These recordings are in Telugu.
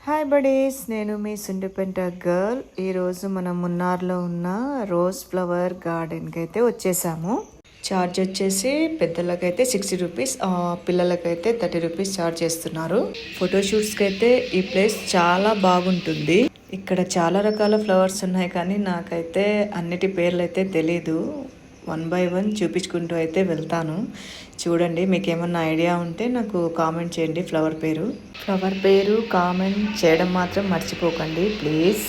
హాయ్ బడీస్, నేను మీ సుండిపెంట గర్ల్. ఈరోజు మనం మున్నార్లో ఉన్న రోజ్ ఫ్లవర్ గార్డెన్కి అయితే వచ్చేసాము. ఛార్జ్ వచ్చేసి పెద్దలకైతే 60 రూపీస్, పిల్లలకైతే 30 రూపీస్ ఛార్జ్ చేస్తున్నారు. ఫోటోషూట్స్కి అయితే ఈ ప్లేస్ చాలా బాగుంటుంది. ఇక్కడ చాలా రకాల ఫ్లవర్స్ ఉన్నాయి, కానీ నాకైతే అన్నిటి పేర్లు అయితే తెలీదు. 1 బై 1 చూపించుకుంటూ అయితే వెళ్తాను. చూడండి, మీకు ఏమన్నా ఐడియా ఉంటే నాకు కామెంట్ చేయండి. ఫ్లవర్ పేరు కామెంట్ చేయడం మాత్రం మర్చిపోకండి ప్లీజ్.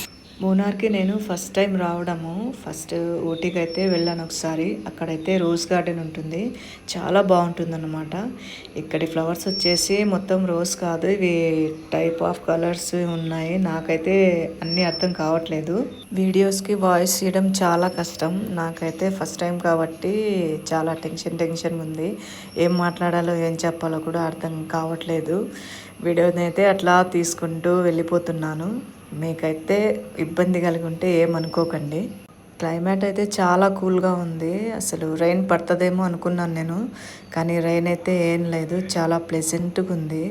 మూనార్కి నేను ఫస్ట్ టైం రావడము. ఫస్ట్ ఊటీకి అయితే వెళ్ళాను ఒకసారి. అక్కడైతే రోజ్ గార్డెన్ ఉంటుంది, చాలా బాగుంటుంది అన్నమాట. ఇక్కడి ఫ్లవర్స్ వచ్చేసి మొత్తం రోజ్ కాదు, ఇవి టైప్ ఆఫ్ కలర్స్ ఉన్నాయి. నాకైతే అన్నీ అర్థం కావట్లేదు. వీడియోస్కి వాయిస్ చేయడం చాలా కష్టం. నాకైతే ఫస్ట్ టైం కాబట్టి చాలా టెన్షన్ ఉంది. ఏం మాట్లాడాలో ఏం చెప్పాలో కూడా అర్థం కావట్లేదు. వీడియోని అయితే అట్లా తీసుకుంటూ వెళ్ళిపోతున్నాను. మీకైతే ఇబ్బంది కలిగి ఉంటే ఏమనుకోకండి. క్లైమేట్ అయితే చాలా కూల్గా ఉంది. అసలు రెయిన్ పడుతుందేమో అనుకున్నాను నేను, కానీ రెయిన్ అయితే ఏం లేదు. చాలా ప్లెజెంట్గా ఉంది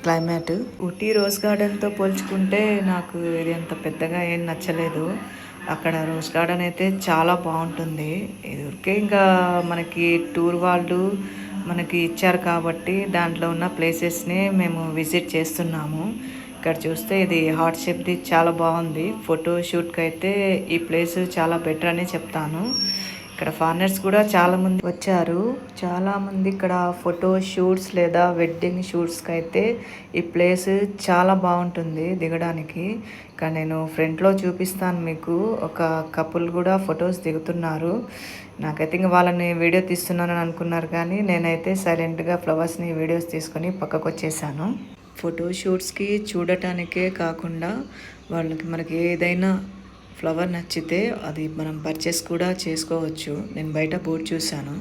క్లైమేట్. ఊటీ రోజ్ గార్డెన్తో పోల్చుకుంటే నాకు ఇది అంత పెద్దగా ఏం నచ్చలేదు. అక్కడ రోజ్ గార్డెన్ అయితే చాలా బాగుంటుంది. ఇదివరకే ఇంకా మనకి టూర్ వాళ్ళు మనకి ఇచ్చారు కాబట్టి దాంట్లో ఉన్న ప్లేసెస్ని మేము విజిట్ చేస్తున్నాము. ఇక్కడ చూస్తే ఇది హార్ట్ షేప్ది చాలా బాగుంది. ఫోటో షూట్కి అయితే ఈ ప్లేస్ చాలా బెటర్ అని చెప్తాను. ఇక్కడ ఫారినర్స్ కూడా చాలామంది వచ్చారు. చాలామంది ఇక్కడ ఫోటో షూట్స్ లేదా వెడ్డింగ్ షూట్స్కి అయితే ఈ ప్లేస్ చాలా బాగుంటుంది దిగడానికి. ఇక్కడ నేను ఫ్రంట్లో చూపిస్తాను మీకు. ఒక కపుల్ కూడా ఫొటోస్ దిగుతున్నారు. నాకైతే ఇంక వాళ్ళని వీడియో తీస్తున్నానని అనుకున్నారు, కానీ నేనైతే సైలెంట్గా ఫ్లవర్స్ని వీడియోస్ తీసుకొని పక్కకు వచ్చేసాను. ఫోటో షూట్స్కి చూడటానికే కాకుండా మనకి ఏదైనా ఫ్లవర్ నచ్చితే అది మనం పర్చేస్ కూడా చేసుకోవచ్చు. నేను బయట బోర్డు చూశాను.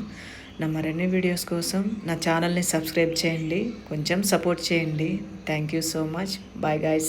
నా మరిన్ని వీడియోస్ కోసం నా ఛానల్ని సబ్స్క్రైబ్ చేయండి, కొంచెం సపోర్ట్ చేయండి. Thank you so much. Bye guys.